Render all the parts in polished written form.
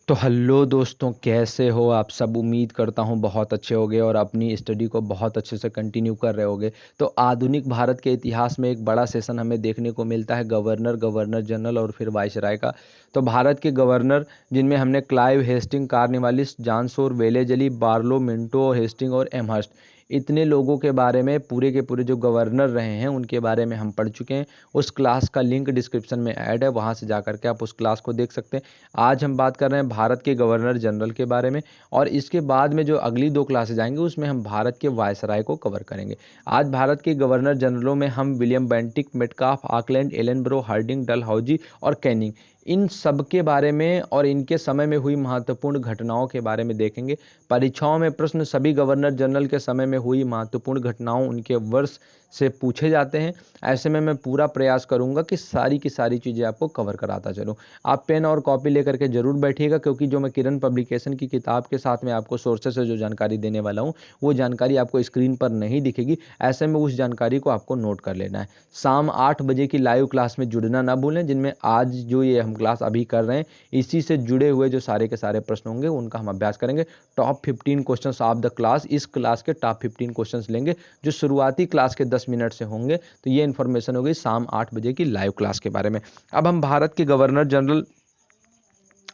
तो हेलो दोस्तों, कैसे हो आप सब। उम्मीद करता हूँ बहुत अच्छे होगे और अपनी स्टडी को बहुत अच्छे से कंटिन्यू कर रहे होगे। तो आधुनिक भारत के इतिहास में एक बड़ा सेशन हमें देखने को मिलता है गवर्नर, गवर्नर जनरल और फिर वायसराय का। तो भारत के गवर्नर जिनमें हमने Clive, Hasting, Cornwallis, John Shore, Wellesley, Barlow, Minto, Hasting और एमहर्स्ट, इतने लोगों के बारे में, पूरे के पूरे जो गवर्नर रहे हैं उनके बारे में हम पढ़ चुके हैं। उस क्लास का लिंक डिस्क्रिप्शन में ऐड है, वहाँ से जा करके आप उस क्लास को देख सकते हैं। आज हम बात कर रहे हैं भारत के गवर्नर जनरल के बारे में, और इसके बाद में जो अगली दो क्लासेज आएंगे उसमें हम भारत के वायसराय को कवर करेंगे। आज भारत के गवर्नर जनरलों में हम William Bentinck, Metcalfe, Auckland, Ellenborough, Hardinge, Dalhousie और कैनिंग, इन सब के बारे में और इनके समय में हुई महत्वपूर्ण घटनाओं के बारे में देखेंगे। परीक्षाओं में प्रश्न सभी गवर्नर जनरल के समय में हुई महत्वपूर्ण घटनाओं, उनके वर्ष से पूछे जाते हैं। ऐसे में मैं पूरा प्रयास करूंगा कि सारी की सारी चीज़ें आपको कवर कराता चलूँ। आप पेन और कॉपी लेकर के जरूर बैठिएगा, क्योंकि जो मैं किरण पब्लिकेशन की किताब के साथ में आपको सोर्सेस से जो जानकारी देने वाला हूँ वो जानकारी आपको स्क्रीन पर नहीं दिखेगी। ऐसे में उस जानकारी को आपको नोट कर लेना है। शाम 8 बजे की लाइव क्लास में जुड़ना ना भूलें, जिनमें आज जो ये हम क्लास अभी कर रहे हैं इसी से जुड़े हुए जो सारे के सारे प्रश्न होंगे उनका हम अभ्यास करेंगे। Top 15 questions of the class, इस क्लास के टॉप 15 क्वेश्चंस लेंगे जो शुरुआती क्लास के 10 मिनट से होंगे। तो ये इन्फॉर्मेशन हो गई शाम 8 बजे की लाइव क्लास के बारे में। अब हम भारत के governor general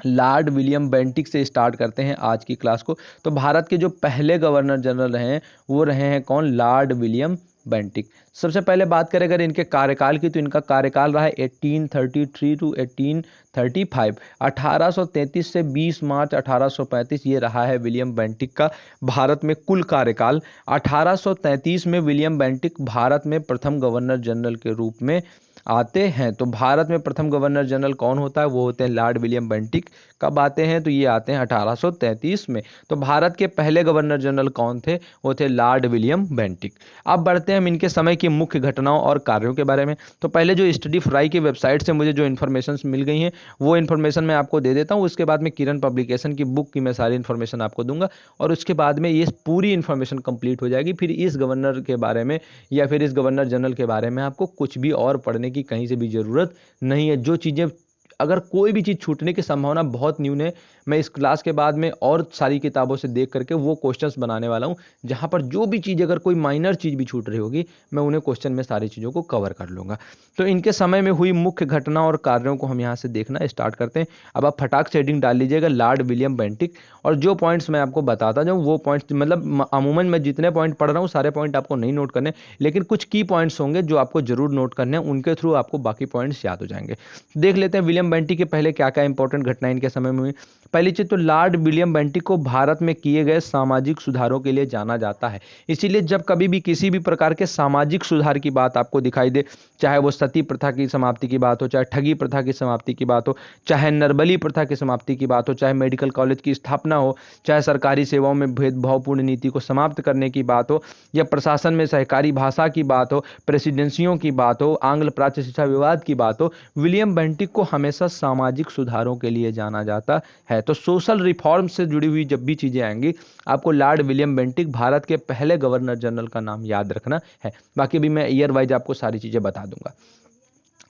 Lord William Bentinck से स्टार्ट करते हैं आज की क्लास को। तो भारत के जो पहले गवर्नर जनरल रहे हैं वो रहे हैं कौन? Lord William Bentinck. सबसे पहले बात करें अगर इनके कार्यकाल की, तो इनका कार्यकाल रहा है 1833 टू 1835। 1833 से 20 मार्च 1835 ये रहा है विलियम बेंटिक का भारत में कुल कार्यकाल। 1833 में विलियम बेंटिक भारत में प्रथम गवर्नर जनरल के रूप में आते हैं। तो भारत में प्रथम गवर्नर जनरल कौन होता है? वो होते हैं लॉर्ड विलियम बेंटिक। कब आते हैं? तो ये आते हैं 1833 में। तो भारत के पहले गवर्नर जनरल कौन थे? वो थे लॉर्ड विलियम बेंटिक। अब बढ़ते हैं हम इनके समय की मुख्य घटनाओं और कार्यों के बारे में। तो पहले जो स्टडी फ्राई की वेबसाइट से मुझे जो इन्फॉर्मेशन मिल गई हैं वो इन्फॉर्मेशन मैं आपको दे देता हूँ। उसके बाद में किरण पब्लिकेशन की बुक की मैं सारी इन्फॉर्मेशन आपको दूंगा, और उसके बाद में ये पूरी इन्फॉर्मेशन कंप्लीट हो जाएगी। फिर इस गवर्नर के बारे में या फिर इस गवर्नर जनरल के बारे में आपको कुछ भी और पढ़ने की कहीं से भी ज़रूरत नहीं है। जो चीज़ें, अगर कोई भी चीज़ छूटने की संभावना बहुत न्यून है, मैं इस क्लास के बाद में और सारी किताबों से देख करके वो क्वेश्चंस बनाने वाला हूँ जहाँ पर जो भी चीज़, अगर कोई माइनर चीज़ भी छूट रही होगी, मैं उन्हें क्वेश्चन में सारी चीज़ों को कवर कर लूँगा। तो इनके समय में हुई मुख्य घटना और कार्यों को हम यहाँ से देखना स्टार्ट करते हैं। अब आप फटाक से हेडिंग डाल लीजिएगा लॉर्ड विलियम बेंटिक, और जो पॉइंट्स मैं आपको बताता जाऊँ वो पॉइंट्स, मतलब अमूमन मैं जितने पॉइंट पढ़ रहा हूँ सारे पॉइंट आपको नहीं नोट करने, लेकिन कुछ की पॉइंट्स होंगे जो आपको जरूर नोट करने हैं, उनके थ्रू आपको बाकी पॉइंट्स याद हो जाएंगे। देख लेते हैं विलियम बेंटिक के पहले क्या क्या इंपॉर्टेंट घटनाएं इनके समय में हुई। पहली चीज तो लॉर्ड विलियम बेंटिक को भारत में किए गए सामाजिक सुधारों के लिए जाना जाता है। इसीलिए जब कभी भी किसी भी प्रकार के सामाजिक सुधार की बात आपको दिखाई दे, चाहे वो सती प्रथा की समाप्ति की बात हो, चाहे ठगी प्रथा की समाप्ति की बात हो, चाहे नरबली प्रथा की समाप्ति की बात हो, चाहे मेडिकल कॉलेज की स्थापना हो, चाहे सरकारी सेवाओं में भेदभावपूर्ण नीति को समाप्त करने की बात हो, या प्रशासन में सहकारी भाषा की बात हो, प्रेसिडेंसियों की बात हो, आंग्ल प्राच्य शिक्षा विवाद की बात हो, विलियम बेंटिक को हमेशा सामाजिक सुधारों के लिए जाना जाता है। तो सोशल रिफॉर्म से जुड़ी हुई जब भी चीजें आएंगी, आपको लॉर्ड विलियम बेंटिक भारत के पहले गवर्नर जनरल का नाम याद रखना है। बाकी भी मैं ईयर वाइज आपको सारी चीजें बता दूंगा।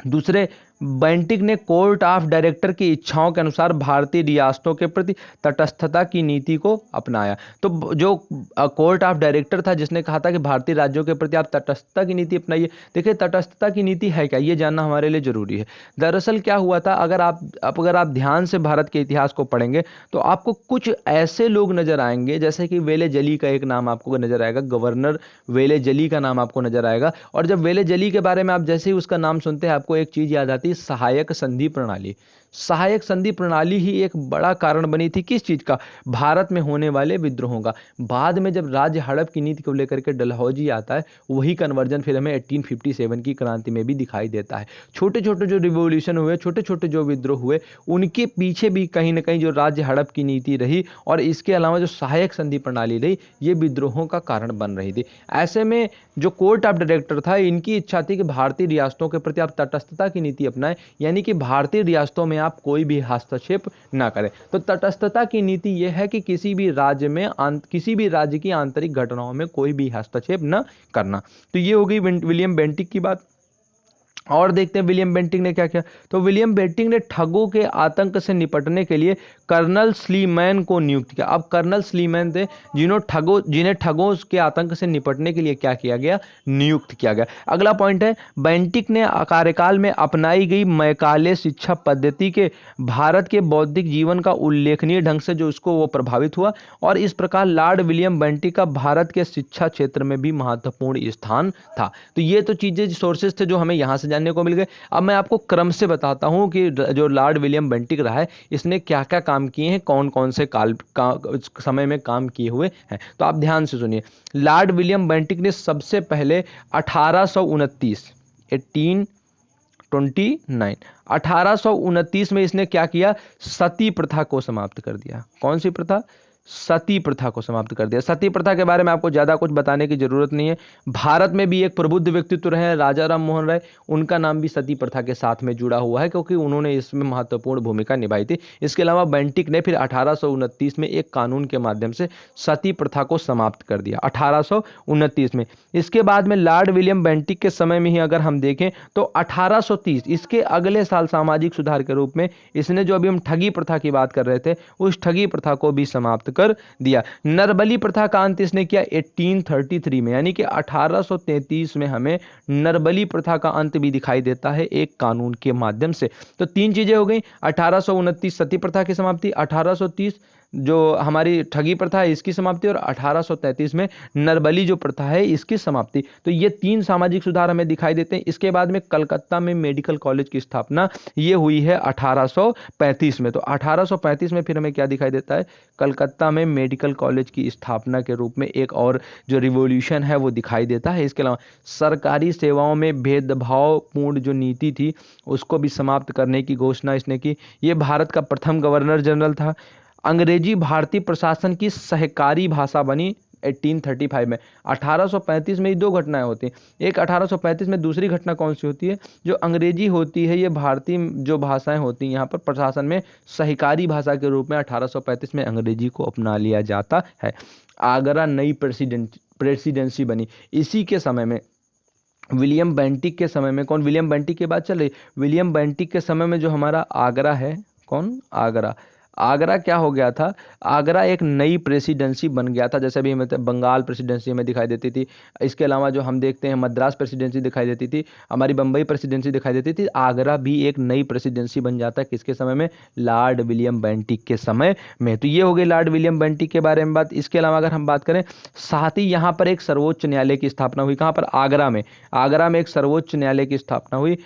दूसरे, बेंटिक ने कोर्ट ऑफ डायरेक्टर की इच्छाओं के अनुसार भारतीय रियासतों के प्रति तटस्थता की नीति को अपनाया। तो जो कोर्ट ऑफ डायरेक्टर था जिसने कहा था कि भारतीय राज्यों के प्रति आप तटस्थता की नीति अपनाइए, देखिए तटस्थता की नीति है क्या, ये जानना हमारे लिए जरूरी है। दरअसल क्या हुआ था, अगर आप ध्यान से भारत के इतिहास को पढ़ेंगे तो आपको कुछ ऐसे लोग नजर आएंगे, जैसे कि वेले जली का एक नाम आपको नजर आएगा, गवर्नर वेले जली का नाम आपको नजर आएगा। और जब वेले जली के बारे में आप जैसे ही उसका नाम सुनते हैं, आपको एक चीज याद आती है, सहायक संधि प्रणाली। सहायक संधि प्रणाली ही एक बड़ा कारण बनी थी किस चीज का? भारत में होने वाले विद्रोहों का। बाद में जब राज्य हड़प की नीति को लेकर के डलहौजी आता है, वही कन्वर्जन फिर हमें 1857 की क्रांति में भी दिखाई देता है। छोटे छोटे जो रिवोल्यूशन हुए, छोटे छोटे जो विद्रोह हुए, उनके पीछे भी कहीं ना कहीं जो राज्य हड़प की नीति रही और इसके अलावा जो सहायक संधि प्रणाली रही, ये विद्रोहों का कारण बन रही थी। ऐसे में जो कोर्ट ऑफ डायरेक्टर था, इनकी इच्छा थी कि भारतीय रियासतों के प्रति आप तटस्थता की नीति अपनाएं, यानी कि भारतीय रियासतों में आप कोई भी हस्तक्षेप ना करें। तो तटस्थता की नीति यह है कि किसी भी राज्य की आंतरिक घटनाओं में कोई भी हस्तक्षेप न करना। तो ये हो गई विलियम बेंटिक की बात। और देखते हैं विलियम बेंटिक ने क्या किया। तो विलियम बेंटिक ने ठगों के आतंक से निपटने के लिए कर्नल स्लीमैन को नियुक्त किया। अब कर्नल स्लीमैन थे जिन्हें ठगों के आतंक से निपटने के लिए क्या किया गया, नियुक्त किया गया। अगला पॉइंट है, बेंटिक ने कार्यकाल में अपनाई गई मैकाले शिक्षा पद्धति के भारत के बौद्धिक जीवन का उल्लेखनीय ढंग से जो उसको वो प्रभावित हुआ, और इस प्रकार लॉर्ड विलियम बेंटिक का भारत के शिक्षा क्षेत्र में भी महत्वपूर्ण स्थान था। तो ये तो चीजें सोर्सेज थे जो हमें यहाँ से जानने को मिल गए। अब मैं आपको क्रम से बताता हूँ कि जो लॉर्ड विलियम बेंटिक रहा है इसने क्या क्या काम किए हैं, कौन कौन से समय में काम किए हुए हैं। तो आप ध्यान से सुनिए। लॉर्ड विलियम बेंटिक ने सबसे पहले 1829 1829 में इसने क्या किया, सती प्रथा को समाप्त कर दिया। कौन सी प्रथा, सती प्रथा को समाप्त कर दिया। सती प्रथा के बारे में आपको ज्यादा कुछ बताने की जरूरत नहीं है। भारत में भी एक प्रबुद्ध व्यक्तित्व रहे राजा राम मोहन राय, उनका नाम भी सती प्रथा के साथ में जुड़ा हुआ है क्योंकि उन्होंने इसमें महत्वपूर्ण भूमिका निभाई थी। इसके अलावा बेंटिक ने फिर 1829 में एक कानून के माध्यम से सती प्रथा को समाप्त कर दिया, 1829 में। इसके बाद में लॉर्ड विलियम बेंटिक के समय में ही अगर हम देखें तो 1830, इसके अगले साल सामाजिक सुधार के रूप में इसने जो अभी हम ठगी प्रथा की बात कर रहे थे उस ठगी प्रथा को भी समाप्त कर दिया। नरबली प्रथा का अंत इसने किया 1833 में, यानी कि 1833 में हमें नरबली प्रथा का अंत भी दिखाई देता है एक कानून के माध्यम से। तो तीन चीजें हो गई, 1829 सती प्रथा की समाप्ति, 1830 जो हमारी ठगी प्रथा है इसकी समाप्ति, और 1833 में नरबली जो प्रथा है इसकी समाप्ति। तो ये तीन सामाजिक सुधार हमें दिखाई देते हैं। इसके बाद में कलकत्ता में मेडिकल कॉलेज की स्थापना ये हुई है 1835 में। तो 1835 में फिर हमें क्या दिखाई देता है, कलकत्ता में मेडिकल कॉलेज की स्थापना के रूप में एक और जो रिवॉल्यूशन है वो दिखाई देता है। इसके अलावा सरकारी सेवाओं में भेदभावपूर्ण जो नीति थी उसको भी समाप्त करने की घोषणा इसने की। ये भारत का प्रथम गवर्नर जनरल था। अंग्रेजी भारतीय प्रशासन की सहकारी भाषा बनी 1835 में। 1835 में ये दो घटनाएं होती हैं। एक 1835 में, दूसरी घटना कौन सी होती है, जो अंग्रेजी होती है ये भारतीय जो भाषाएं होती हैं यहाँ पर प्रशासन में सहकारी भाषा के रूप में 1835 में अंग्रेजी को अपना लिया जाता है। आगरा नई प्रेसिडेंसी बनी इसी के समय में। विलियम बेंटिक के समय में, कौन, विलियम बेंटिक की बात चल रही, विलियम बेंटिक के समय में जो हमारा आगरा है, कौन, आगरा, आगरा क्या हो गया था, आगरा एक नई प्रेसिडेंसी बन गया था। जैसे अभी मतलब बंगाल प्रेसिडेंसी हमें दिखाई देती थी, इसके अलावा जो हम देखते हैं मद्रास प्रेसिडेंसी दिखाई देती थी, हमारी बंबई प्रेसिडेंसी दिखाई देती थी, आगरा भी एक नई प्रेसिडेंसी बन जाता है किसके समय में, लॉर्ड विलियम बेंटिक के समय में। तो ये हो गई लॉर्ड विलियम बेंटिक के बारे में बात। इसके अलावा अगर हम बात करें, साथ ही यहाँ पर एक सर्वोच्च न्यायालय की स्थापना हुई। कहाँ पर, आगरा में। आगरा में एक सर्वोच्च न्यायालय की स्थापना हुई।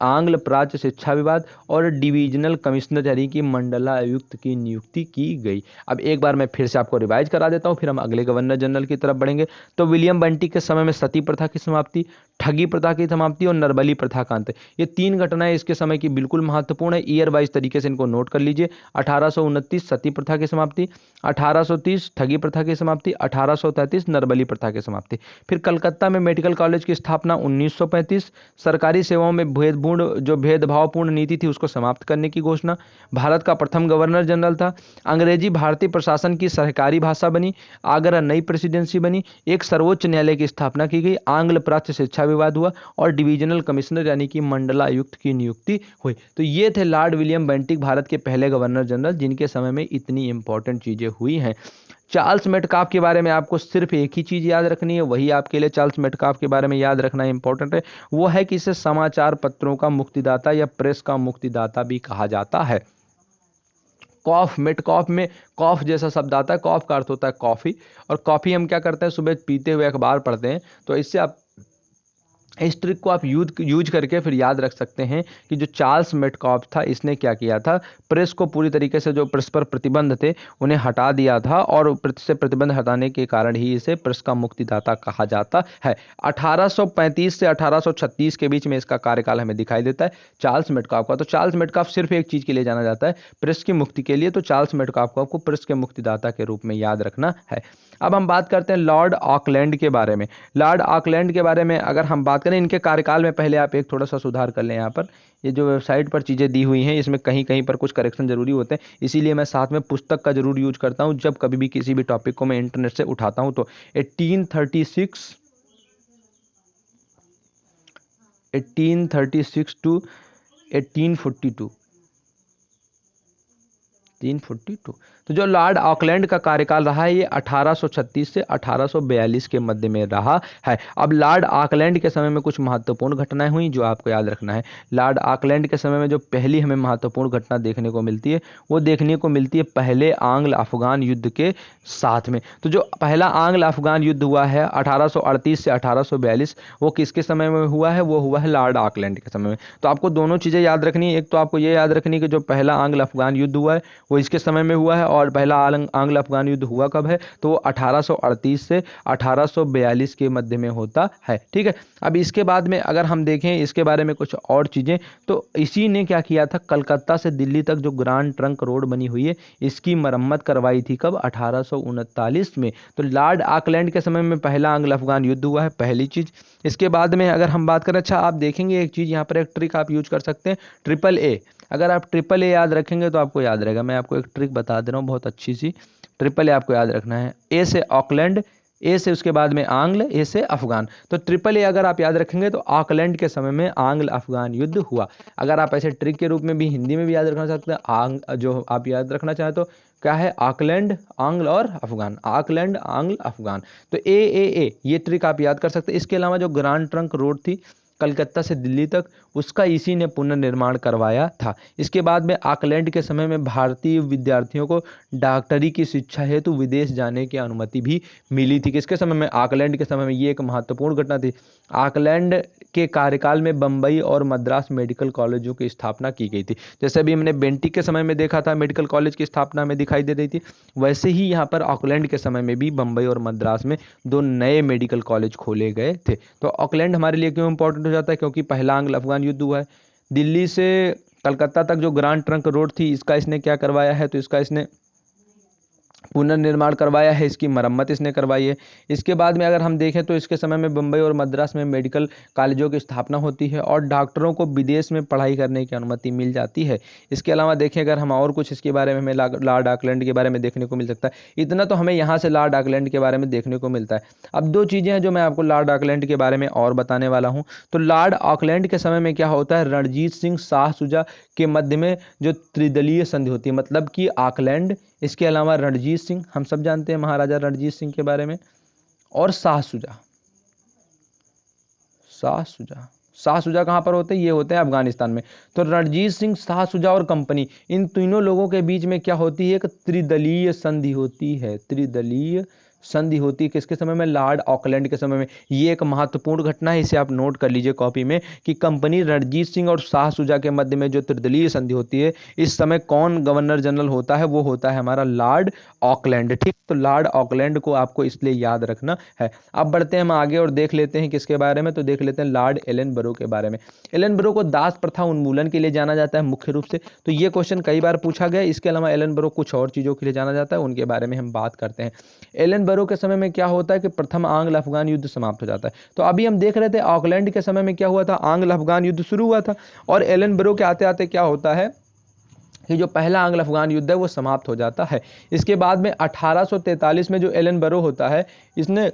आंग्ल प्राच्य शिक्षा विवाद और डिवीजनल कमिश्नर यानी कि मंडलायुक्त की नियुक्ति की गई। अब एक बार मैं फिर से आपको रिवाइज करा देता हूं, फिर हम अगले गवर्नर जनरल की तरफ बढ़ेंगे। तो विलियम बेंटिक के समय में सती प्रथा की समाप्ति, ठगी प्रथा की समाप्ति और नरबली प्रथा का अंत, ये तीन घटनाएं इसके समय की बिल्कुल महत्वपूर्ण है। ईयर वाइज तरीके से इनको नोट कर लीजिए। 1829 सती प्रथा की समाप्ति, 1830 ठगी प्रथा की समाप्ति, 1833 नरबली प्रथा की समाप्ति। फिर कलकत्ता में मेडिकल कॉलेज की स्थापना 1935, सरकारी सेवाओं में भेदभावपूर्ण नीति थी उसको समाप्त करने की घोषणा। भारत का प्रथम गवर्नर जनरल था। अंग्रेजी भारतीय प्रशासन की सरकारी भाषा बनी। आगरा नई प्रेसिडेंसी बनी। एक सर्वोच्च न्यायालय की स्थापना की गई। आंग्ल प्राच्य शिक्षा विवाद हुआ और डिवीजनल कमिश्नर यानी कि मंडलायुक्त की नियुक्ति हुई। तो ये थे लॉर्ड विलियम बेंटिक, भारत के पहले गवर्नर जनरल जिनके समय में इतनी इंपॉर्टेंट चीजें हुई हैं। चार्ल्स मेटकाफ के बारे में आपको सिर्फ एक ही चीज याद रखनी है, वही आपके लिए चार्ल्स मेटकाफ के बारे में याद रखना इंपॉर्टेंट है। वो है कि इसे समाचार पत्रों का मुक्तिदाता या प्रेस का मुक्तिदाता भी कहा जाता है। कॉफ, मेटकॉफ में कॉफ जैसा शब्द आता है, कॉफ का अर्थ होता है कॉफी, और कॉफी हम क्या करते हैं, सुबह पीते हुए अखबार पढ़ते हैं। तो इससे आप इस ट्रिक को आप यूज करके फिर याद रख सकते हैं कि जो चार्ल्स मेटकॉफ था इसने क्या किया था, प्रेस को पूरी तरीके से जो प्रेस पर प्रतिबंध थे उन्हें हटा दिया था, और प्रेस से प्रतिबंध हटाने के कारण ही इसे प्रेस का मुक्तिदाता कहा जाता है। 1835 से 1836 के बीच में इसका कार्यकाल हमें दिखाई देता है चार्ल्स मेटकॉफ का। तो चार्ल्स मेटकॉफ सिर्फ एक चीज के लिए जाना जाता है, प्रेस की मुक्ति के लिए। तो चार्ल्स मेटकॉफ को आपको प्रेस के मुक्तिदाता के रूप में याद रखना है। अब हम बात करते हैं लॉर्ड ऑकलैंड के बारे में। लॉर्ड ऑकलैंड के बारे में अगर हम बात करें, इनके कार्यकाल में पहले आप एक थोड़ा सा सुधार कर लें। यहाँ पर ये जो वेबसाइट पर चीज़ें दी हुई हैं इसमें कहीं कहीं पर कुछ करेक्शन जरूरी होते हैं, इसीलिए मैं साथ में पुस्तक का जरूर यूज करता हूँ जब कभी भी किसी भी टॉपिक को मैं इंटरनेट से उठाता हूँ। तो 1836 1836 टू 1842, 342। तो जो लॉर्ड ऑकलैंड का कार्यकाल रहा है ये 1836 से 1842 के मध्य में रहा है। अब लॉर्ड ऑकलैंड के समय में कुछ महत्वपूर्ण घटनाएं हुई जो आपको याद रखना है। लॉर्ड ऑकलैंड के समय में जो पहली हमें महत्वपूर्ण घटना देखने को मिलती है वो देखने को मिलती है पहले आंग्ल अफगान युद्ध के साथ में। तो जो पहला आंग्ल अफगान युद्ध हुआ है 1838 से 1842 वो किसके समय में हुआ है? वो हुआ है लॉर्ड ऑकलैंड के समय में। तो आपको दोनों चीज़ें याद रखनी है। एक तो आपको ये याद रखनी है कि जो पहला आंग्ल अफगान युद्ध हुआ है वो इसके समय में हुआ है, और पहला आंग्ल अफगान युद्ध हुआ कब है? तो वो 1838 से 1842 के मध्य में होता है। ठीक है। अब इसके बाद में अगर हम देखें इसके बारे में कुछ और चीज़ें, तो इसी ने क्या किया था, कलकत्ता से दिल्ली तक जो ग्रांड ट्रंक रोड बनी हुई है इसकी मरम्मत करवाई थी कब? 1839 में। तो लॉर्ड ऑकलैंड के समय में पहला आंग्ल अफगान युद्ध हुआ है, पहली चीज़। इसके बाद में अगर हम बात करें, अच्छा आप देखेंगे एक चीज़ यहाँ पर, एक ट्रिक आप यूज कर सकते हैं, ट्रिपल ए। अगर आप ट्रिपल ए याद रखेंगे तो आपको याद रहेगा। मैं आपको एक ट्रिक बता दे रहा हूँ बहुत अच्छी सी। ट्रिपल ए आपको याद रखना है, ए से ऑकलैंड, ए से उसके बाद में आंग्ल, ए से अफगान। तो ट्रिपल ए अगर आप याद रखेंगे तो ऑकलैंड के समय में आंग्ल अफगान युद्ध हुआ। अगर आप ऐसे ट्रिक के रूप में भी हिंदी में भी याद रखना चाहते हैं, जो आप याद रखना चाहें तो क्या है, ऑकलैंड, आंग्ल और अफगान, ऑकलैंड, आंग्ल, अफगान। तो ए ये ट्रिक आप याद कर सकते हैं। इसके अलावा जो ग्रांड ट्रंक रोड थी कलकत्ता से दिल्ली तक, उसका इसी ने पुनर्निर्माण करवाया था। इसके बाद में ऑकलैंड के समय में भारतीय विद्यार्थियों को डॉक्टरी की शिक्षा हेतु विदेश जाने की अनुमति भी मिली थी। किसके समय में? ऑकलैंड के समय में। ये एक महत्वपूर्ण घटना थी। ऑकलैंड के कार्यकाल में बम्बई और मद्रास मेडिकल कॉलेजों की स्थापना की गई थी। जैसे अभी हमने बेंटिक के समय में देखा था मेडिकल कॉलेज की स्थापना में दिखाई दे रही थी, वैसे ही यहाँ पर ऑकलैंड के समय में भी बम्बई और मद्रास में दो नए मेडिकल कॉलेज खोले गए थे। तो ऑकलैंड हमारे लिए क्यों इंपॉर्टेंट हो जाता है? क्योंकि पहला आंग्ल अफगान युद्ध हुआ है। दिल्ली से कलकत्ता तक जो ग्रांड ट्रंक रोड थी इसका इसने क्या करवाया है? तो इसका इसने पुनर्निर्माण करवाया है, इसकी मरम्मत इसने करवाई है। इसके बाद में अगर हम देखें तो इसके समय में बम्बई और मद्रास में मेडिकल कॉलेजों की स्थापना होती है और डॉक्टरों को विदेश में पढ़ाई करने की अनुमति मिल जाती है। इसके अलावा देखें अगर हम और कुछ इसके बारे में हमें लॉर्ड ऑकलैंड के बारे में देखने को मिल सकता है। इतना तो हमें यहाँ से लॉर्ड ऑकलैंड के बारे में देखने को मिलता है। अब दो चीज़ें हैं जो मैं आपको लॉर्ड ऑकलैंड के बारे में और बताने वाला हूँ। तो लॉर्ड ऑकलैंड के समय में क्या होता है, रणजीत सिंह शाह सुजा के मध्य में जो त्रिदलीय संधि होती है, मतलब कि ऑकलैंड, इसके अलावा रणजीत सिंह, हम सब जानते हैं महाराजा रणजीत सिंह के बारे में, और शाह सुजा। शाह सुजा कहाँ पर होते हैं? ये होते हैं अफगानिस्तान में। तो रणजीत सिंह, शाह सुजा और कंपनी, इन तीनों लोगों के बीच में क्या होती है? एक त्रिदलीय संधि होती है। त्रिदलीय संधि होती है किसके समय में? लॉर्ड ऑकलैंड के समय में। ये एक महत्वपूर्ण घटना है, इसे आप नोट कर लीजिए कॉपी में कि कंपनी, रणजीत सिंह और शाह सुजा के मध्य में जो त्रिदलीय संधि होती है, इस समय कौन गवर्नर जनरल होता है? वो होता है हमारा लॉर्ड ऑकलैंड। ठीक, तो लॉर्ड ऑकलैंड को आपको इसलिए याद रखना है। अब बढ़ते हैं हम आगे और देख लेते हैं किसके बारे में, तो देख लेते हैं लॉर्ड एलन बरो के बारे में। एलन बरो को दास प्रथा उन्मूलन के लिए जाना जाता है मुख्य रूप से, तो ये क्वेश्चन कई बार पूछा गया। इसके अलावा एलन बरो कुछ और चीज़ों के लिए जाना जाता है, उनके बारे में हम बात करते हैं। एलन बरो के समय में क्या होता है कि प्रथम आंग्ल अफगान युद्ध समाप्त हो जाता है। तो अभी हम देख रहे थे ऑकलैंड के समय में क्या हुआ था, आंग्ल अफगान युद्ध शुरू हुआ था, और एलन बरो के आते आते क्या होता है कि जो पहला आंग्ल अफगान युद्ध है वो समाप्त हो जाता है। इसके बाद में 1843 में जो एलन बरो होता है, इसने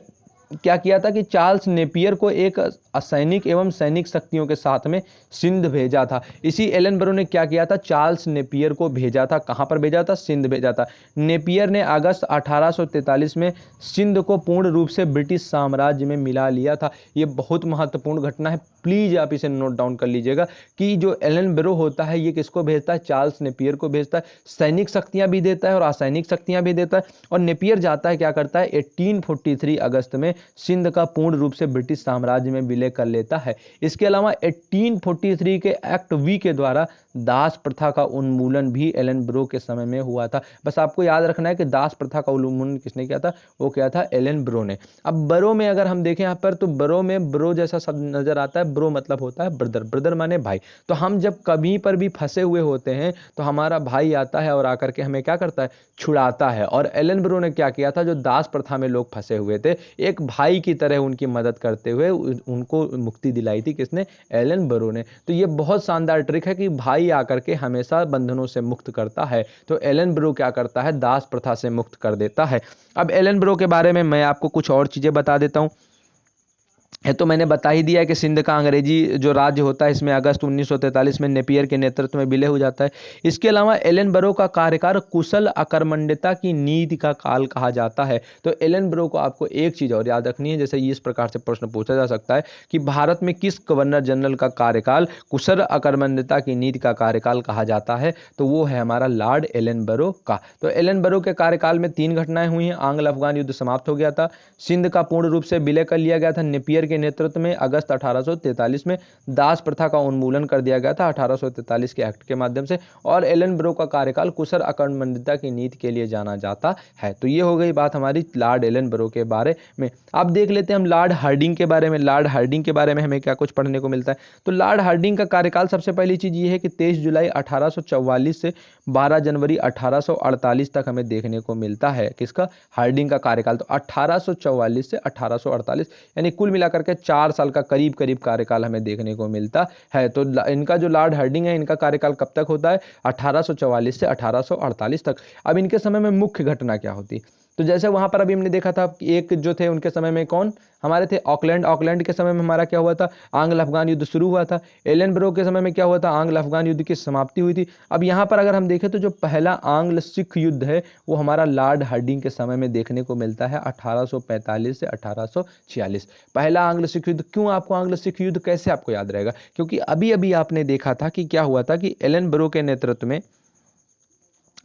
क्या किया था कि चार्ल्स नेपियर को एक असैनिक एवं सैनिक शक्तियों के साथ में सिंध भेजा था। इसी एलन बरो ने क्या किया था, चार्ल्स नेपियर को भेजा था। कहां पर भेजा था? सिंध भेजा था। नेपियर ने अगस्त 1843 में सिंध को पूर्ण रूप से ब्रिटिश साम्राज्य में मिला लिया था। ये बहुत महत्वपूर्ण घटना है, प्लीज आप इसे नोट डाउन कर लीजिएगा कि जो एलन बरो होता है ये किसको भेजता है? चार्ल्स नेपियर को भेजता है। सैनिक शक्तियां भी देता है और असैनिक शक्तियां भी देता है। और नेपियर जाता है, क्या करता है, 1843 अगस्त में सिंध का पूर्ण रूप से ब्रिटिश साम्राज्य में विलय कर लेता है। इसके अलावा 1843 के एक्ट वी के द्वारा दास प्रथा का उन्मूलन भी एलन बरो के समय में हुआ था। बस आपको याद रखना है कि दास प्रथा का उन्मूलन किसने किया था? वो क्या था? एलन बरो ने। अब बरो में अगर हम देखें यहाँ पर, तो बरो में ब्रो जैसा शब्द नजर आता है। ब्रो मतलब होता है ब्रदर, ब्रदर माने भाई। तो हम जब कभी पर भी फंसे हुए होते हैं तो हमारा भाई आता है और आकर के हमें क्या करता है? छुड़ाता है। और एलन बरो ने क्या किया था? जो दास प्रथा में लोग फंसे हुए थे, एक भाई की तरह उनकी मदद करते हुए उनको मुक्ति दिलाई थी। किसने? एलन बरो ने। तो ये बहुत शानदार ट्रिक है कि भाई आकर के हमेशा बंधनों से मुक्त करता है। तो एलन बरो क्या करता है? दास प्रथा से मुक्त कर देता है। अब एलन बरो के बारे में मैं आपको कुछ और चीजें बता देता हूं। है। तो मैंने बता ही दिया है कि सिंध का अंग्रेजी जो राज्य होता है इसमें अगस्त 1943 में नेपियर के नेतृत्व में विलय हो जाता है। इसके अलावा एलन बरो का कार्यकाल कुशल अकर्मण्यता की नीति का काल कहा जाता है। तो एलन बरो को आपको एक चीज और याद रखनी है, जैसे इस प्रकार से प्रश्न पूछा जा सकता है कि भारत में किस गवर्नर जनरल का कार्यकाल कुशल अकर्मण्यता की नीति का कार्यकाल कहा जाता है, तो वो है हमारा लॉर्ड एलन बरो का। तो एलन बरो के कार्यकाल में 3 घटनाएं हुई हैं। आंग्ल अफगान युद्ध समाप्त हो गया था, सिंध का पूर्ण रूप से विलय कर लिया गया था नेपियर के नेतृत्व में अगस्त 1843 में, दास प्रथा का उन्मूलन कर दिया गया था 1843 के एक्ट के माध्यम से, और एलन ब्रो का कार्यकाल कुशल अकर्मण्यता की नीति के लिए जाना जाता है। तो ये हो गई बात हमारी लॉर्ड एलन ब्रो के बारे में। अब देख लेते हैं हम लॉर्ड हार्डिंग के बारे में। लॉर्ड हार्डिंग के बारे में हमें क्या कुछ पढ़ने को मिलता है। तो लॉर्ड हार्डिंग का कार्यकाल, सबसे पहली चीज ये है कि 23 जुलाई 1844 से 12 जनवरी 1848 तक हमें देखने को मिलता है। किसका? हार्डिंग का कार्यकाल। तो 1844 से 1848 यानी कुल मिलाकर के 4 साल का करीब करीब कार्यकाल हमें देखने को मिलता है। तो इनका जो लॉर्ड हार्डिंग है, इनका कार्यकाल कब तक होता है? 1844 से 1848 तक। अब इनके समय में मुख्य घटना क्या होती? तो जैसे वहां पर अभी हमने देखा था, एक जो थे उनके समय में कौन हमारे थे? ऑकलैंड। ऑकलैंड के समय में हमारा क्या हुआ था? आंग्ल अफगान युद्ध शुरू हुआ था। एलन ब्रो के समय में क्या हुआ था? आंग्ल अफगान युद्ध की समाप्ति हुई थी। अब यहाँ पर अगर हम देखें तो जो पहला आंग्ल सिख युद्ध है वो हमारा लॉर्ड हार्डिंग के समय में देखने को मिलता है 1845 से 1846। पहला आंग्ल सिख युद्ध। क्यों आपको आंग्ल सिख युद्ध कैसे आपको याद रहेगा? क्योंकि अभी अभी आपने देखा था कि क्या हुआ था कि एलन ब्रो के नेतृत्व में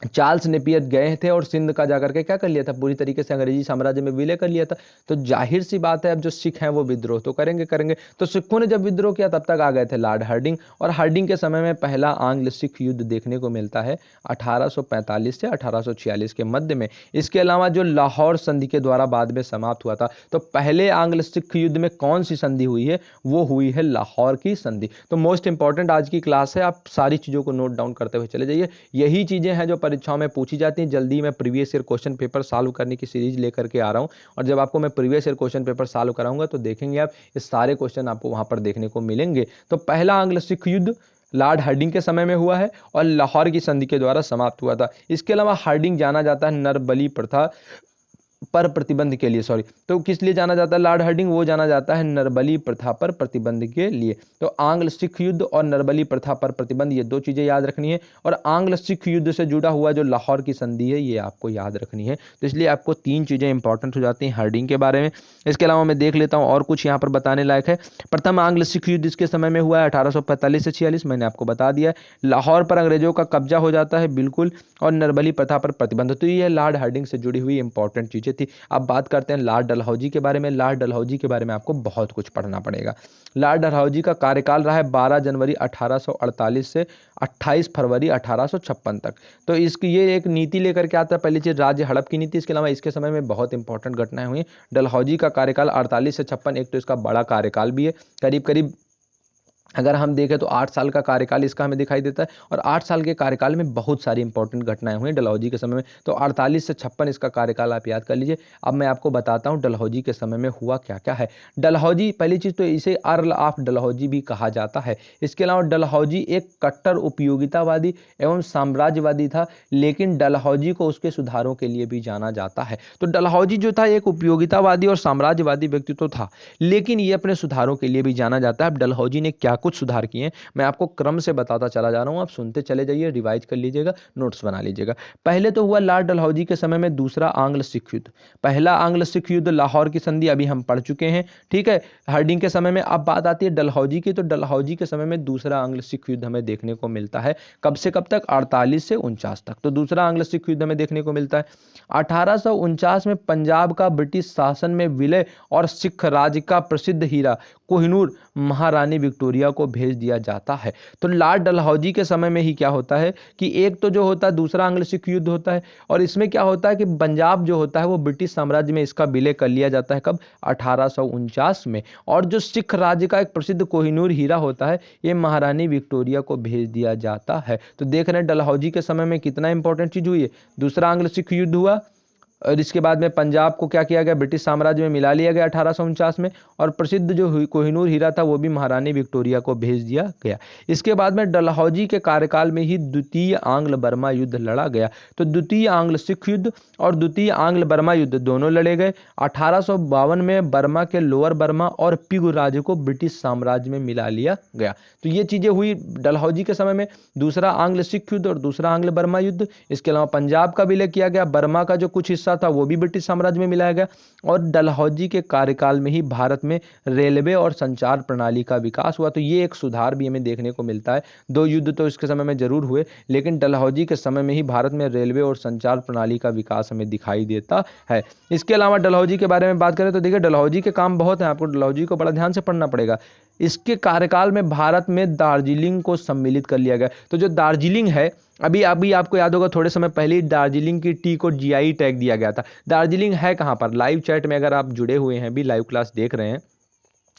चार्ल्स नेपियर गए थे और सिंध का जाकर के क्या कर लिया था? पूरी तरीके से अंग्रेजी साम्राज्य में विलय कर लिया था। तो जाहिर सी बात है अब जो सिख हैं वो विद्रोह तो करेंगे। तो सिखों ने जब विद्रोह किया तब तक आ गए थे लॉर्ड हार्डिंग, और हार्डिंग के समय में पहला आंग्ल सिख युद्ध देखने को मिलता है 1845 से 1846 के मध्य में। इसके अलावा जो लाहौर संधि के द्वारा बाद में समाप्त हुआ था, तो पहले आंग्ल सिख युद्ध में कौन सी संधि हुई है? वो हुई है लाहौर की संधि। तो मोस्ट इंपॉर्टेंट आज की क्लास है, आप सारी चीजों को नोट डाउन करते हुए चले जाइए। यही चीजें हैं जो परीक्षाओं में पूछी जाती हैं। जल्दी मैं previous year question paper solve करने की सीरीज लेकर के आ रहा हूं, और जब आपको मैं previous year question paper solve कराऊंगा तो देखेंगे आप, ये सारे क्वेश्चन आपको वहां पर देखने को मिलेंगे। तो पहला आंग्ल सिख युद्ध लॉर्ड हार्डिंग के समय में हुआ है और लाहौर की संधि के द्वारा समाप्त हुआ था। इसके अलावा हार्डिंग जाना जाता है नरबली प्रथा पर प्रतिबंध के लिए। सॉरी, तो किस लिए जाना जाता है लॉर्ड हार्डिंग? वो जाना जाता है नरबली प्रथा पर प्रतिबंध के लिए। तो आंग्ल सिख युद्ध और नरबली प्रथा पर प्रतिबंध, ये 2 चीजें याद रखनी है। और आंग्ल सिख युद्ध से जुड़ा हुआ जो लाहौर की संधि है ये आपको याद रखनी है। तो इसलिए आपको 3 चीजें इंपॉर्टेंट हो जाती हैं हार्डिंग के बारे में। इसके अलावा मैं देख लेता हूँ और कुछ यहाँ पर बताने लायक है। प्रथम आंग्ल सिख युद्ध इसके समय में हुआ है 1845 से 46, मैंने आपको बता दिया है। लाहौर पर अंग्रेजों का कब्जा हो जाता है बिल्कुल, और नरबली प्रथा पर प्रतिबंध। तो ये लॉर्ड हार्डिंग से जुड़ी हुई इंपॉर्टेंट चीजें थी। अब बात करते हैं लॉर्ड डलहौजी के बारे में। लॉर्ड डलहौजी के बारे में आपको बहुत कुछ पढ़ना पड़ेगा। लॉर्ड डलहौजी का कार्यकाल रहा है 12 जनवरी 1848 से 28 फरवरी 1856 तक। तो इसकी ये एक नीति लेकर के आता है। पहली चीज राज्य हड़प की नीति। इसके अलावा इसके समय में बहुत इंपॉर्टेंट घटनाएं हुई। डलहौजी का कार्यकाल 48 से 56, एक तो इसका बड़ा कार्यकाल भी है। करीब करीब अगर हम देखें तो 8 साल का कार्यकाल इसका हमें दिखाई देता है, और 8 साल के कार्यकाल में बहुत सारी इंपॉर्टेंट घटनाएं हुई डलहौजी के समय में। तो 48 से 56 इसका कार्यकाल आप याद कर लीजिए। अब मैं आपको बताता हूं डलहौजी के समय में हुआ क्या क्या है। डलहौजी, पहली चीज तो इसे अर्ल ऑफ डलहौजी भी कहा जाता है। इसके अलावा डलहौजी एक कट्टर उपयोगितावादी एवं साम्राज्यवादी था, लेकिन डलहौजी को उसके सुधारों के लिए भी जाना जाता है। तो डलहौजी जो था एक उपयोगितावादी और साम्राज्यवादी व्यक्तित्व था, लेकिन ये अपने सुधारों के लिए भी जाना जाता है। अब डलहौजी ने क्या कुछ सुधार किए हैं मैं आपको क्रम से बताता चला जा रहा हूं, आप सुनते चले जाइए, रिवाइज कर लीजिएगा, नोट्स बना लीजिएगा। पहले तो हुआ लॉर्ड डलहौजी के समय में दूसरा आंग्ल सिख युद्ध। पहला आंग्ल सिख युद्ध लाहौर की संधि अभी हम पढ़ चुके हैं, ठीक है, हार्डिंग के समय में। अब बात आती है डलहौजी की। तो डलहौजी के समय में दूसरा आंग्ल सिख युद्ध हमें देखने को मिलता है। कब से कब तक? 48 से 49 तक। तो दूसरा आंग्ल सिख युद्ध हमें देखने को मिलता है। 1849 में पंजाब का ब्रिटिश शासन में विलय और सिख राज का प्रसिद्ध हीरा कोहिनूर महारानी विक्टोरिया को भेज दिया जाता है। तो लॉर्ड डलहौजी के समय में ही क्या होता है कि एक तो जो होता है दूसरा आंग्ल सिख युद्ध होता है, और इसमें क्या होता है कि पंजाब जो होता है वो ब्रिटिश साम्राज्य में इसका विलय कर लिया जाता है। कब? 1849 में। और जो सिख राज्य का एक प्रसिद्ध कोहिनूर हीरा होता है ये महारानी विक्टोरिया को भेज दिया जाता है। तो देख रहे हैं डलहौजी के समय में कितना इंपॉर्टेंट चीज हुई है। दूसरा आंग्ल सिख युद्ध हुआ और इसके बाद में पंजाब को क्या किया गया, ब्रिटिश साम्राज्य में मिला लिया गया 1849 में। और प्रसिद्ध जो कोहिनूर हीरा था वो भी महारानी विक्टोरिया को भेज दिया गया। इसके बाद में डलहौजी के कार्यकाल में ही द्वितीय आंग्ल बर्मा युद्ध लड़ा गया। तो द्वितीय आंग्ल सिख युद्ध और द्वितीय आंग्ल बर्मा युद्ध दोनों लड़े गए। 1852 में बर्मा के लोअर बर्मा और पिगु राज्य को ब्रिटिश साम्राज्य में मिला लिया गया। तो ये चीजें हुई डलहौजी के समय में। दूसरा आंग्ल सिख युद्ध और दूसरा आंग्ल बर्मा युद्ध। इसके अलावा पंजाब का विलय किया गया, बर्मा का जो कुछ हिस्सा था वो भी ब्रिटिश साम्राज्य में मिलाया गया। और डलहौजी के कार्यकाल में ही भारत में रेलवे और संचार प्रणाली का विकास हुआ। तो ये एक सुधार भी हमें देखने को मिलता है। दो युद्ध तो इसके समय में जरूर हुए, लेकिन डलहौजी के समय में ही भारत में रेलवे और संचार प्रणाली का विकास हमें दिखाई देता है। इसके अलावा डलहौजी के बारे में बात करें तो देखिए डलहौजी के काम बहुत हैं, आपको डलहौजी को बड़ा ध्यान से पढ़ना पड़ेगा। इसके कार्यकाल में भारत में दार्जिलिंग को सम्मिलित कर लिया गया। तो जो दार्जिलिंग है, अभी अभी आपको याद होगा थोड़े समय पहले दार्जिलिंग की टी को जीआई टैग दिया गया था। दार्जिलिंग है कहाँ पर? लाइव चैट में अगर आप जुड़े हुए हैं, भी लाइव क्लास देख रहे हैं,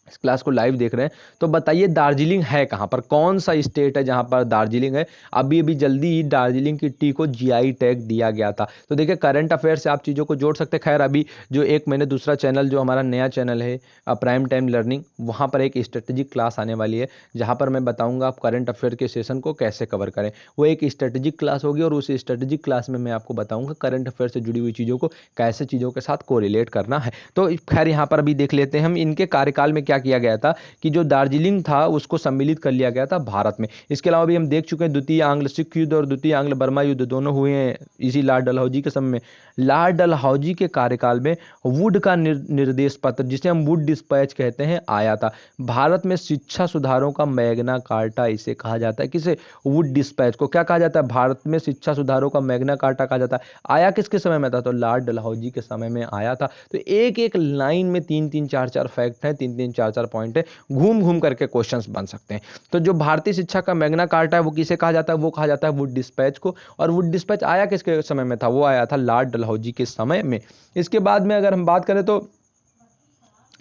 इस क्लास को लाइव देख रहे हैं, तो बताइए दार्जिलिंग है कहाँ पर, कौन सा स्टेट है जहाँ पर दार्जिलिंग है? अभी अभी जल्दी ही दार्जिलिंग की टी को जीआई टैग दिया गया था। तो देखिए करंट अफेयर से आप चीज़ों को जोड़ सकते हैं। खैर अभी जो एक मैंने दूसरा चैनल, जो हमारा नया चैनल है प्राइम टाइम लर्निंग, वहाँ पर एक स्ट्रेटेजिक क्लास आने वाली है जहाँ पर मैं बताऊँगा आप करंट अफेयर के सेशन को कैसे कवर करें। वो एक स्ट्रेटेजिक क्लास होगी और उस स्ट्रेटेजिक क्लास में मैं आपको बताऊँगा करंट अफेयर से जुड़ी हुई चीज़ों को कैसे चीज़ों के साथ कोरिलेट करना है। तो खैर यहाँ पर अभी देख लेते हैं हम इनके कार्यकाल में क्या किया गया था कि जो दार्जिलिंग था उसको सम्मिलित कर लिया गया था भारत में। इसके अलावा भी हम देख चुके हैं द्वितीय आंग्ल सिख युद्ध और द्वितीय आंग्ल बर्मा युद्ध दोनों हुए हैं इसी लॉर्ड डलहौजी के समय में। लॉर्ड डलहौजी के कार्यकाल में वुड का निर्देश पत्र, जिसे हम वुड डिस्पैच कहते हैं, आया था। भारत में शिक्षा सुधारों का मैग्ना कार्टा इसे कहा जाता है। किसे? वुड डिस्पैच को क्या कहा जाता है? भारत में शिक्षा सुधारों का मैग्ना कार्टा कहा जाता है। आया किसके समय में था? तो लॉर्ड डलहौजी के समय में आया था। तो एक एक लाइन में तीन तीन चार चार फैक्ट हैं, तीन तीन चार चार पॉइंट है, घूम घूम करके क्वेश्चंस बन सकते हैं। तो जो भारतीय शिक्षा का मैग्ना कार्टा है वो किसे कहा जाता है? वो कहा जाता है वुड डिस्पैच को। और वुड डिस्पैच आया किसके समय में था? वो आया था लॉर्ड डलहौजी के समय में। इसके बाद में अगर हम बात करें तो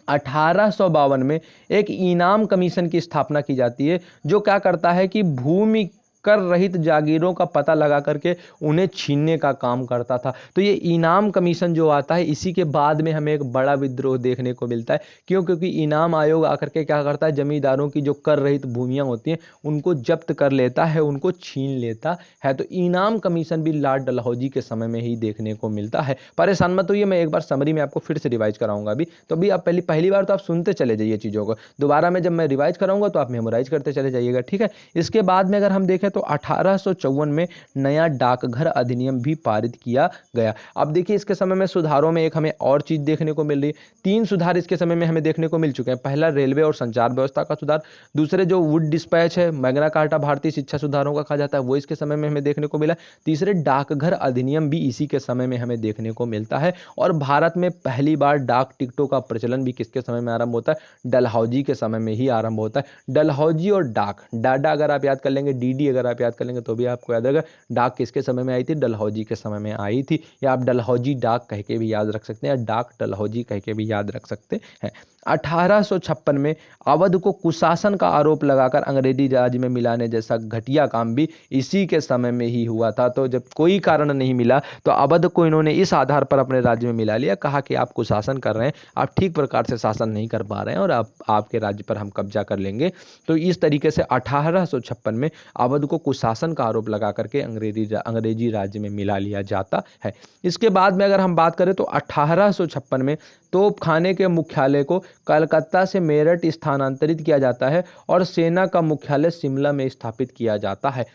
1852 में एक इनाम कमीशन की स्थापना की जाती है, जो क्या करता है कि भूमि कर रहित जागीरों का पता लगा करके उन्हें छीनने का काम करता था। तो ये इनाम कमीशन जो आता है, इसी के बाद में हमें एक बड़ा विद्रोह देखने को मिलता है। क्यों? क्योंकि इनाम आयोग आकर के क्या करता है, जमींदारों की जो कर रहित भूमियां होती हैं उनको जब्त कर लेता है, उनको छीन लेता है। तो इनाम कमीशन भी लॉर्ड डलहौजी के समय में ही देखने को मिलता है। परेशान मत होइए, मैं एक बार समरी में आपको फिर से रिवाइज कराऊंगा। अभी तो अभी आप पहली बार तो आप सुनते चले जाइए चीज़ों को, दोबारा में जब मैं रिवाइज कराऊंगा तो आप मेमोराइज करते चले जाइएगा, ठीक है। इसके बाद में अगर हम देखें तो 1854 में नया डाकघर अधिनियम भी पारित किया गया। अब देखिए इसके समय में सुधारों में एक हमें और चीज देखने को मिल रही है। तीन सुधार इसके समय में हमें देखने को मिल चुके हैं। पहला रेलवे और संचार व्यवस्था का सुधार, दूसरे जो वुड डिस्पैच है, मैग्ना कार्टा भारतीय शिक्षा सुधारों का कहा जाता है, वो इसके समय में हमें देखने को मिला। तीसरे डाकघर अधिनियम भी इसी के समय में हमें देखने को मिलता है। और भारत में पहली बार डाक टिकटों का प्रचलन भी किसके समय में आरंभ होता है? डलहौजी के समय में ही आरंभ होता है। डलहौजी और डाक, डाडा अगर आप याद कर लेंगे, डीडी अगर आप याद कर लेंगे तो भी आपको याद रहेगा। डाक किसके समय में आई थी? डलहौजी के समय में आई थी। या आप डलहौजी डाक कह के भी याद रख सकते हैं, या डाक डलहौजी कह के भी याद रख सकते हैं। 1856 में अवध को कुशासन का आरोप लगाकर अंग्रेजी राज में मिलाने जैसा घटिया काम भी इसी के समय में ही हुआ था। तो जब कोई कारण नहीं मिला तो अवध को इन्होंने इस आधार पर अपने राज्य में मिला लिया, कहा कि आप कुशासन कर रहे हैं, आप ठीक प्रकार से शासन नहीं कर पा रहे हैं और आपके राज्य पर हम कब्जा कर लेंगे। तो इस तरीके से 1856 में अवध को कुशासन का आरोप लगा करके अंग्रेजी राज्य में मिला लिया जाता है। इसके बाद में अगर हम बात करें तो 1856 में तोपखाने के मुख्यालय को कलकत्ता से मेरठ स्थानांतरित किया जाता है और सेना का मुख्यालय शिमला में स्थापित किया जाता है।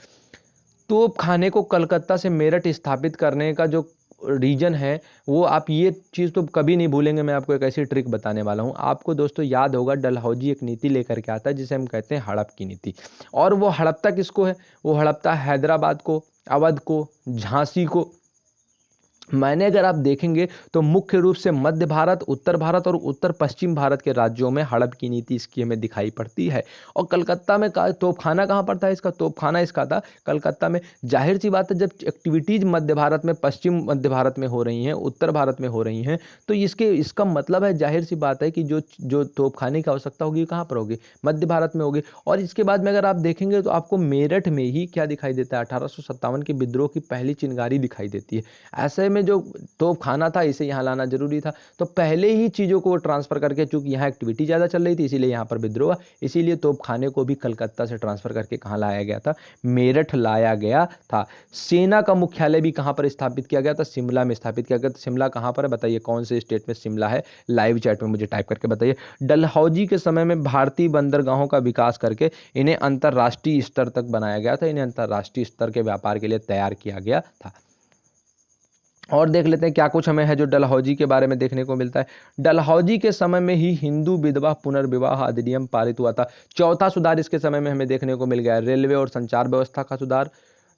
तोपखाने को कलकत्ता से मेरठ स्थापित करने का जो रीजन है, वो आप ये चीज़ तो कभी नहीं भूलेंगे। मैं आपको एक ऐसी ट्रिक बताने वाला हूँ। आपको दोस्तों याद होगा डलहौजी एक नीति लेकर के आता है जिसे हम कहते हैं हड़प की नीति। और वो हड़पता किसको है? वो हड़पता हैदराबाद को, अवध को, झांसी को। मैंने अगर आप देखेंगे तो मुख्य रूप से मध्य भारत, उत्तर भारत और उत्तर पश्चिम भारत के राज्यों में हड़प की नीति इसकी हमें दिखाई पड़ती है। और कलकत्ता में तोपखाना कहाँ पर था इसका? तोपखाना इसका था कलकत्ता में। जाहिर सी बात है, जब एक्टिविटीज मध्य भारत में, पश्चिम मध्य भारत में हो रही हैं, उत्तर भारत में हो रही हैं, तो इसका मतलब है, जाहिर सी बात है कि जो तोपखाने की आवश्यकता होगी कहाँ पर होगी? मध्य भारत में होगी। और इसके बाद में अगर आप देखेंगे तो आपको मेरठ में ही क्या दिखाई देता है? 1857 के विद्रोह की पहली चिंगारी दिखाई देती है। ऐसे में में जो तोप खाना था इसे यहाँ लाना जरूरी था, तो पहले ही चीज़ों को वो ट्रांसफ़र करके, चूंकि यहाँ एक्टिविटी ज़्यादा चल रही थी इसीलिए यहाँ पर विद्रोह, इसीलिए तोप खाने को भी कलकत्ता से ट्रांसफ़र करके कहाँ लाया गया था, मेरठ लाया गया था। सेना का मुख्यालय भी कहाँ पर स्थापित किया गया था, शिमला में स्थापित किया गया था। शिमला कहाँ पर है बताइए, कौन से स्टेट में शिमला है, लाइव चैट में मुझे टाइप करके बताइए। डलहौजी के समय में भारतीय बंदरगाहों का विकास करके इन्हें अंतर्राष्ट्रीय स्तर तक बनाया गया था, इन्हें अंतर्राष्ट्रीय स्तर के व्यापार के लिए तैयार किया गया था। और देख लेते हैं क्या कुछ हमें है जो डलहौजी के बारे में देखने को मिलता है। डलहौजी के समय में ही हिंदू विधवा पुनर्विवाह अधिनियम पारित हुआ था। चौथा सुधार इसके समय में हमें देखने को मिल गया है। रेलवे और संचार व्यवस्था का सुधार,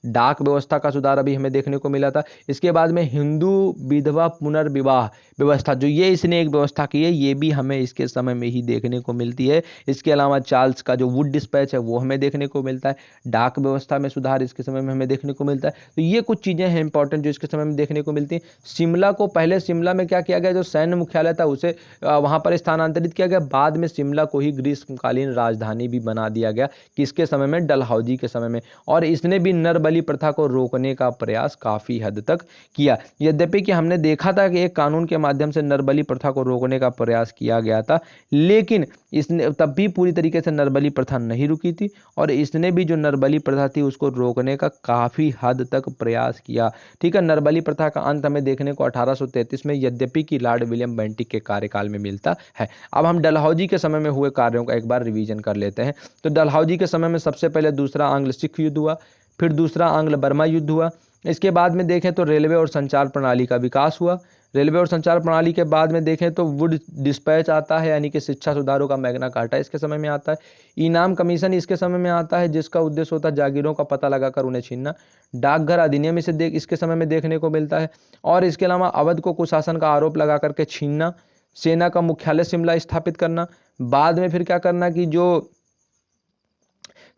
डाक व्यवस्था का सुधार अभी हमें देखने को मिला था। इसके बाद में हिंदू विधवा पुनर्विवाह व्यवस्था, जो ये इसने एक व्यवस्था की है, ये भी हमें इसके समय में ही देखने को मिलती है। इसके अलावा चार्ल्स का जो वुड डिस्पैच है वो हमें देखने को मिलता है। डाक व्यवस्था में सुधार इसके समय में हमें देखने को मिलता है। तो ये कुछ चीज़ें हैं इंपॉर्टेंट जो इसके समय में देखने को मिलती हैं। शिमला को, पहले शिमला में क्या किया गया, जो सैन्य मुख्यालय था उसे वहाँ पर स्थानांतरित किया गया। बाद में शिमला को ही ग्रीष्मकालीन राजधानी भी बना दिया गया, किसके समय में, डलहौजी के समय में। और इसने भी नर बलि प्रथा को रोकने का प्रयास काफी हद तक किया। यद्यपि कि हमने देखा था कि एक कानून के माध्यम से नरबली प्रथा को रोकने का प्रयास किया गया था, लेकिन इसने तब भी पूरी तरीके से नरबली प्रथा नहीं रुकी थी, और इसने भी जो नरबली प्रथा थी उसको रोकने का काफी हद तक प्रयास किया। ठीक है, नरबली प्रथा का अंत हमें देखने को 1833 में, यद्यपि कि लॉर्ड विलियम बेंटिक के कार्यकाल में मिलता है। अब हम डलहौजी के समय में हुए कार्यों का एक बार रिवीजन कर लेते हैं। तो डलहौजी के समय में सबसे पहले दूसरा आंग्ल सिख युद्ध हुआ, फिर दूसरा आंग्ल बर्मा युद्ध हुआ। इसके बाद में देखें तो रेलवे और संचार प्रणाली का विकास हुआ। रेलवे और संचार प्रणाली के बाद में देखें तो वुड डिस्पैच आता है, यानी कि शिक्षा सुधारों का मैग्ना कार्टा इसके समय में आता है। इनाम कमीशन इसके समय में आता है, जिसका उद्देश्य होता है जागीरों का पता लगाकर उन्हें छीनना। डाकघर अधिनियम इसके समय में देखने को मिलता है। और इसके अलावा अवध को कुशासन का आरोप लगा करके छीनना, सेना का मुख्यालय शिमला स्थापित करना, बाद में फिर क्या करना कि जो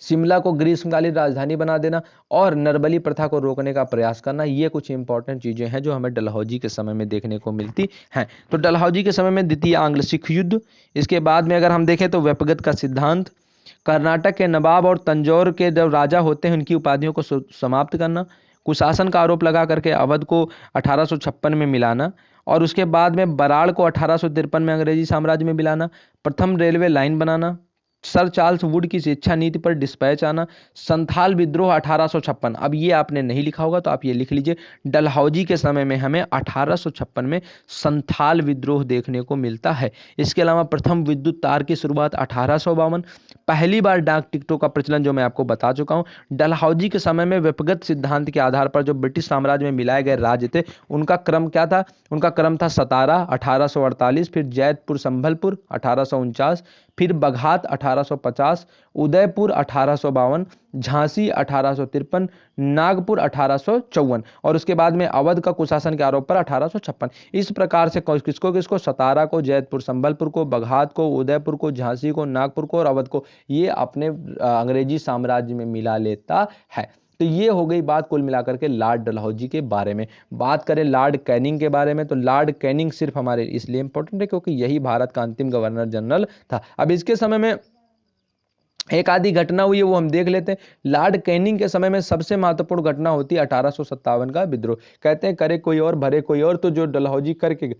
शिमला को ग्रीष्मकालीन राजधानी बना देना, और नरबली प्रथा को रोकने का प्रयास करना। ये कुछ इंपॉर्टेंट चीजें हैं जो हमें डलहौजी के समय में देखने को मिलती हैं। तो डलहौजी के समय में द्वितीय आंग्ल सिख युद्ध, इसके बाद में अगर हम देखें तो व्यक्तिगत का सिद्धांत, कर्नाटक के नवाब और तंजौर के जो राजा होते हैं उनकी उपाधियों को समाप्त करना, कुशासन का आरोप लगा करके अवध को 1856 में मिलाना, और उसके बाद में बराड़ को 1853 में अंग्रेजी साम्राज्य में मिलाना, प्रथम रेलवे लाइन बनाना, सर चार्ल्स वुड की शिक्षा नीति पर डिस्पैच आना, संथाल विद्रोह 1856। अब ये आपने नहीं लिखा होगा तो आप ये लिख लीजिए, डलहौजी के समय में हमें 1856 में संथाल विद्रोह देखने को मिलता है। इसके अलावा प्रथम विद्युत तार की शुरुआत 1852, पहली बार डाक टिकटों का प्रचलन जो मैं आपको बता चुका हूँ। डलहौजी के समय में व्यक्तिगत सिद्धांत के आधार पर जो ब्रिटिश साम्राज्य में मिलाए गए राज्य थे उनका क्रम क्या था, उनका क्रम था सतारा 1848, फिर जैतपुर संभलपुर 1849, फिर बघात 1850, उदयपुर 1852, झांसी 1853, नागपुर 1854, और उसके बाद में अवध का कुशासन के आरोप पर 1856। इस प्रकार से किसको किसको, सतारा को, जैतपुर संभलपुर को, बघात को, उदयपुर को, झांसी को, नागपुर को और अवध को, ये अपने अंग्रेजी साम्राज्य में मिला लेता है। तो ये हो गई बात कुल मिलाकर के लॉर्ड डलहौजी के बारे में। बात करें लॉर्ड कैनिंग के बारे में, तो लॉर्ड कैनिंग सिर्फ हमारे इसलिए इंपॉर्टेंट है क्योंकि यही भारत का अंतिम गवर्नर जनरल था। अब इसके समय में एक आधी घटना हुई है वो हम देख लेते हैं। लॉर्ड कैनिंग के समय में सबसे महत्वपूर्ण घटना होती है 1857 का विद्रोह। कहते हैं करे कोई और भरे कोई और, तो जो डलहौजी करके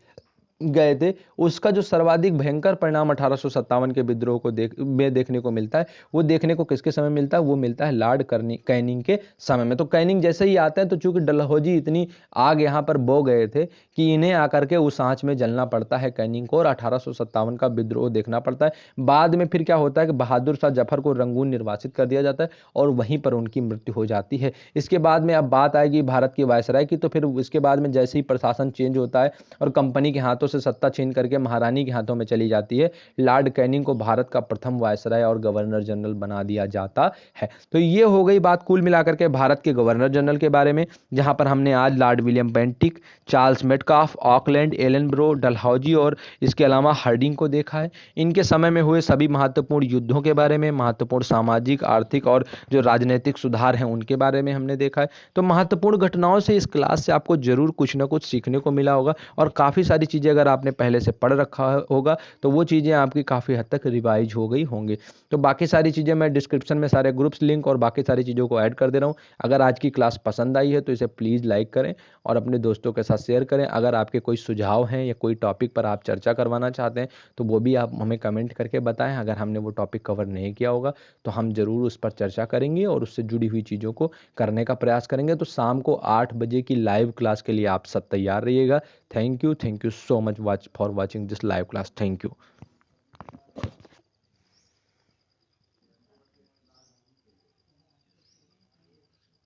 गए थे उसका जो सर्वाधिक भयंकर परिणाम 1857 के विद्रोह को देखने को मिलता है, वो देखने को किसके समय मिलता है, वो मिलता है लॉर्ड कैनिंग के समय में। तो कैनिंग जैसे ही आते हैं तो चूंकि डलहौजी इतनी आग यहाँ पर बो गए थे कि इन्हें आकर के उस आंच में जलना पड़ता है कैनिंग को, और 1857 का विद्रोह देखना पड़ता है। बाद में फिर क्या होता है कि बहादुर शाह जफर को रंगून निर्वासित कर दिया जाता है और वहीं पर उनकी मृत्यु हो जाती है। इसके बाद में अब बात आएगी भारत की वायसराय की, तो फिर इसके बाद में जैसे ही प्रशासन चेंज होता है और कंपनी के हाथों से सत्ता छीन करके महारानी के हाथों में चली जाती है, लॉर्ड कैनिंग को भारत का प्रथम वायसराय और गवर्नर जनरल बना दिया जाता है। तो ये हो गई बात कुल मिलाकर के भारत के गवर्नर जनरल के बारे में, जहां पर हमने आज Lord William Bentinck, Charles Metcalfe, Auckland, Ellenborough, Dalhousie और इसके अलावा हार्डिंग को देखा है। इनके समय में हुए सभी महत्वपूर्ण युद्धों के बारे में, महत्वपूर्ण सामाजिक, आर्थिक और जो राजनीतिक सुधार हैं उनके बारे में हमने देखा है। तो महत्वपूर्ण घटनाओं से इस क्लास से आपको जरूर कुछ ना कुछ सीखने को मिला होगा, और काफ़ी सारी चीज़ें अगर अगर आपने पहले से पढ़ रखा होगा तो वो चीज़ें आपकी काफ़ी हद तक रिवाइज हो गई होंगी। तो बाकी सारी चीज़ें मैं डिस्क्रिप्शन में सारे ग्रुप्स लिंक और बाकी सारी चीज़ों को ऐड कर दे रहा हूँ। अगर आज की क्लास पसंद आई है तो इसे प्लीज़ लाइक करें और अपने दोस्तों के साथ शेयर करें। अगर आपके कोई सुझाव हैं या कोई टॉपिक पर आप चर्चा करवाना चाहते हैं तो वो भी आप हमें कमेंट करके बताएं। अगर हमने वो टॉपिक कवर नहीं किया होगा तो हम ज़रूर उस पर चर्चा करेंगे और उससे जुड़ी हुई चीज़ों को करने का प्रयास करेंगे। तो शाम को 8 बजे की लाइव क्लास के लिए आप सब तैयार रहिएगा। Thank you so much for watching this live class. Thank you.